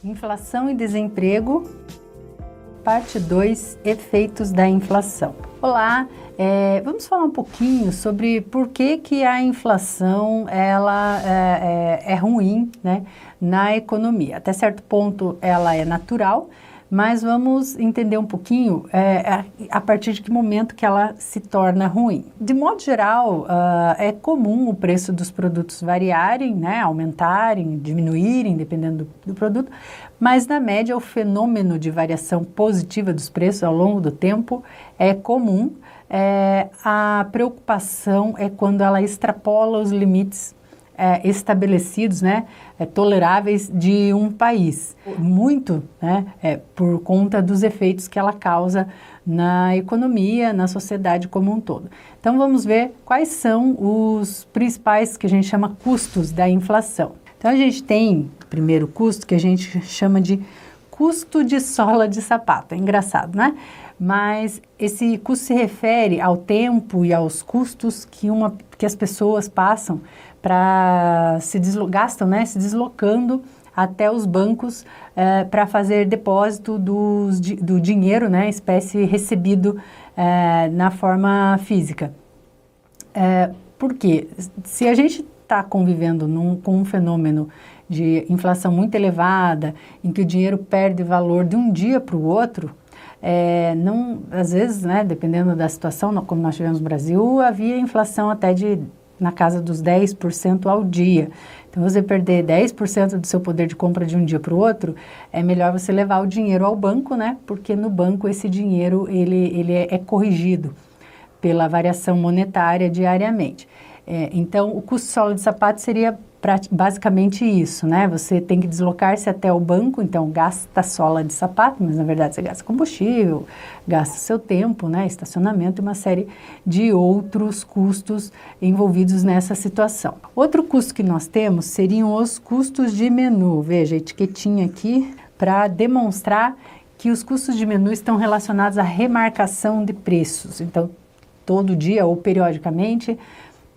Inflação e desemprego, parte 2, efeitos da inflação. Olá, vamos falar um pouquinho sobre por que a inflação ela é ruim, né, na economia. Até certo ponto ela é natural, mas vamos entender um pouquinho a partir de que momento que ela se torna ruim. De modo geral, é comum o preço dos produtos variarem, né, aumentarem, diminuírem, dependendo do produto, mas na média o fenômeno de variação positiva dos preços ao longo do tempo é comum. A preocupação é quando ela extrapola os limites estabelecidos, né, toleráveis de um país, muito, né, por conta dos efeitos que ela causa na economia, na sociedade como um todo. Então vamos ver quais são os principais que a gente chama custos da inflação. Então a gente tem o primeiro custo que a gente chama de custo de sola de sapato. É engraçado, né? Mas esse custo se refere ao tempo e aos custos que as pessoas passam para gastam, né, se deslocando até os bancos para fazer depósito do dinheiro, né, espécie recebido na forma física. Por quê? Se a gente está convivendo com um fenômeno de inflação muito elevada, em que o dinheiro perde valor de um dia para o outro, às vezes, né, dependendo da situação, como nós tivemos no Brasil, havia inflação até na casa dos 10% ao dia. Então, você perder 10% do seu poder de compra de um dia para o outro, é melhor você levar o dinheiro ao banco, né? Porque no banco esse dinheiro ele é corrigido pela variação monetária diariamente. Então, o custo de sola de sapato seria basicamente isso, né? Você tem que deslocar-se até o banco, então gasta sola de sapato, mas na verdade você gasta combustível, gasta seu tempo, né? Estacionamento e uma série de outros custos envolvidos nessa situação. Outro custo que nós temos seriam os custos de menu. Veja a etiquetinha aqui para demonstrar que os custos de menu estão relacionados à remarcação de preços. Então, todo dia ou periodicamente,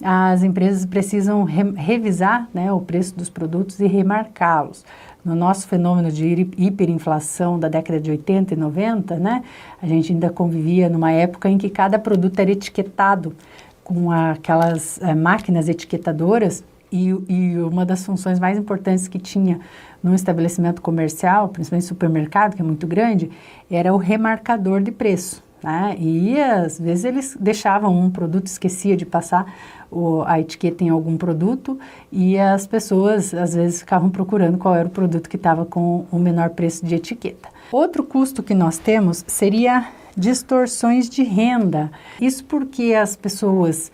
as empresas precisam revisar, né, o preço dos produtos e remarcá-los. No nosso fenômeno de hiperinflação da década de 80 e 90, né, a gente ainda convivia numa época em que cada produto era etiquetado com aquelas máquinas etiquetadoras e uma das funções mais importantes que tinha num estabelecimento comercial, principalmente supermercado, que é muito grande, era o remarcador de preço. E às vezes eles deixavam um produto, esquecia de passar a etiqueta em algum produto e as pessoas às vezes ficavam procurando qual era o produto que estava com o menor preço de etiqueta. Outro custo que nós temos seria distorções de renda. Isso porque as pessoas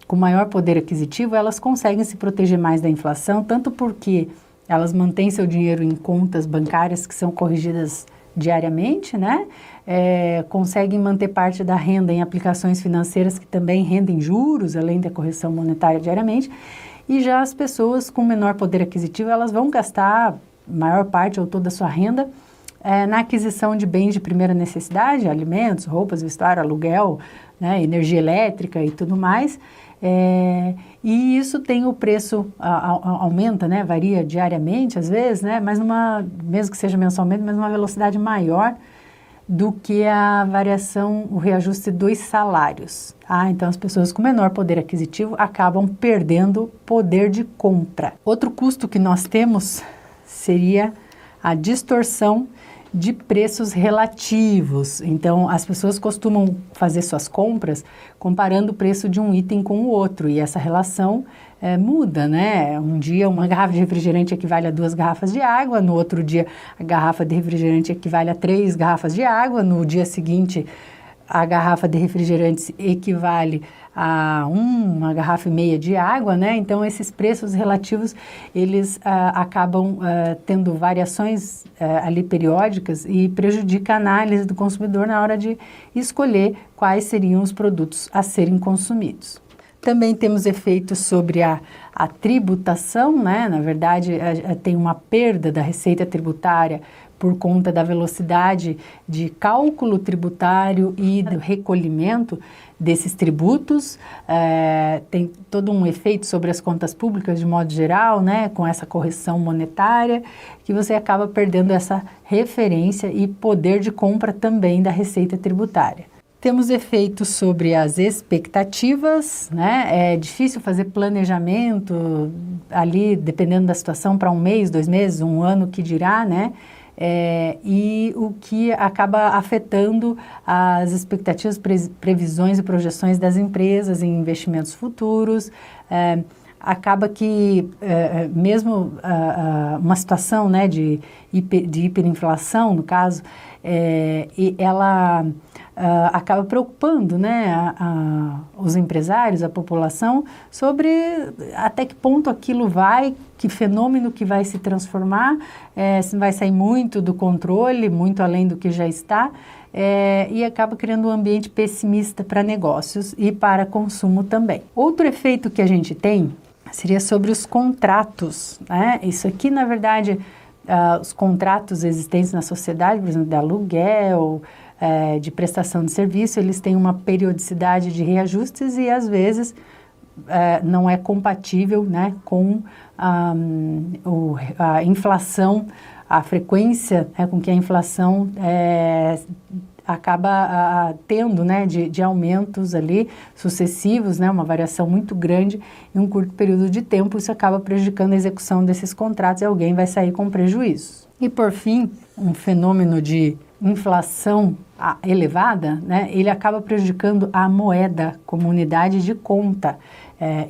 com maior poder aquisitivo, elas conseguem se proteger mais da inflação, tanto porque elas mantêm seu dinheiro em contas bancárias que são corrigidas diariamente, né? Conseguem manter parte da renda em aplicações financeiras que também rendem juros, além da correção monetária diariamente, e já as pessoas com menor poder aquisitivo, elas vão gastar maior parte ou toda a sua renda na aquisição de bens de primeira necessidade, alimentos, roupas, vestuário, aluguel, né, energia elétrica e tudo mais, e isso tem o preço, aumenta, né, varia diariamente às vezes, né, mas mesmo que seja mensalmente, mas numa velocidade maior do que a variação, o reajuste dos salários. Então as pessoas com menor poder aquisitivo acabam perdendo poder de compra. Outro custo que nós temos seria a distorção de preços relativos. Então, as pessoas costumam fazer suas compras comparando o preço de um item com o outro, e essa relação muda, né? Um dia uma garrafa de refrigerante equivale a 2 garrafas de água, no outro dia a garrafa de refrigerante equivale a 3 garrafas de água, no dia seguinte a garrafa de refrigerante equivale a uma garrafa e meia de água, né? Então, esses preços relativos, eles acabam tendo variações ali periódicas e prejudica a análise do consumidor na hora de escolher quais seriam os produtos a serem consumidos. Também temos efeitos sobre a tributação, né? Na verdade, tem uma perda da receita tributária por conta da velocidade de cálculo tributário e do recolhimento desses tributos. Tem todo um efeito sobre as contas públicas de modo geral, né? Com essa correção monetária, que você acaba perdendo essa referência e poder de compra também da receita tributária. Temos efeitos sobre as expectativas, né? É difícil fazer planejamento ali, dependendo da situação, para um mês, 2 meses, um ano, que dirá, né? E o que acaba afetando as expectativas, previsões e projeções das empresas em investimentos futuros. Acaba que mesmo uma situação, né, de hiperinflação, no caso, ela acaba preocupando, né, os empresários, a população, sobre até que ponto aquilo vai, que fenômeno que vai se transformar, se vai sair muito do controle, muito além do que já está, e acaba criando um ambiente pessimista para negócios e para consumo também. Outro efeito que a gente tem seria sobre os contratos, né? Isso aqui, na verdade, os contratos existentes na sociedade, por exemplo, de aluguel, de prestação de serviço, eles têm uma periodicidade de reajustes e, às vezes, não é compatível, né, com a inflação, a frequência, né, com que a inflação acaba tendo, né, de aumentos ali sucessivos, né, uma variação muito grande em um curto período de tempo. Isso acaba prejudicando a execução desses contratos e alguém vai sair com prejuízo. E, por fim, um fenômeno de inflação elevada, né, ele acaba prejudicando a moeda como unidade de conta.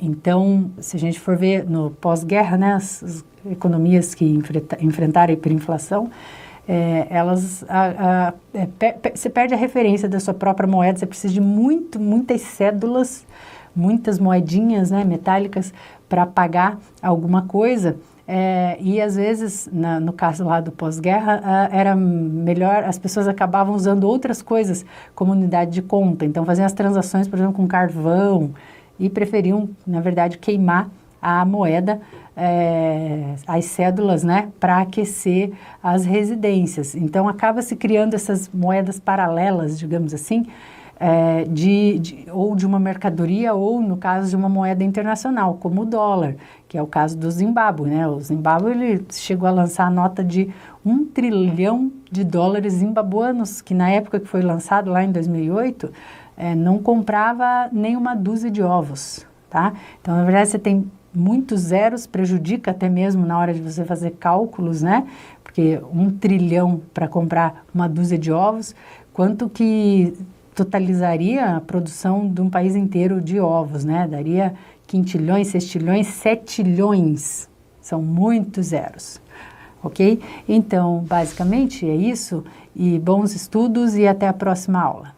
Então, se a gente for ver no pós-guerra, né, as economias que enfrentaram a hiperinflação, você perde a referência da sua própria moeda, você precisa de muitas cédulas, muitas moedinhas, né, metálicas para pagar alguma coisa. E às vezes, no caso lá do pós-guerra, era melhor, as pessoas acabavam usando outras coisas como unidade de conta, então faziam as transações, por exemplo, com carvão, e preferiam, na verdade, queimar a moeda, as cédulas, né, para aquecer as residências. Então acaba se criando essas moedas paralelas, digamos assim, ou de uma mercadoria ou, no caso, de uma moeda internacional, como o dólar, que é o caso do Zimbábue, né? O Zimbábue, ele chegou a lançar a nota de $1 trilhão zimbabuanos, que na época que foi lançado, lá em 2008, não comprava nem uma dúzia de ovos, tá? Então, na verdade, você tem muitos zeros, prejudica até mesmo na hora de você fazer cálculos, né? Porque 1 trilhão para comprar uma dúzia de ovos, quanto que totalizaria a produção de um país inteiro de ovos, né? Daria quintilhões, sextilhões, setilhões. São muitos zeros, ok? Então, basicamente é isso, e bons estudos e até a próxima aula.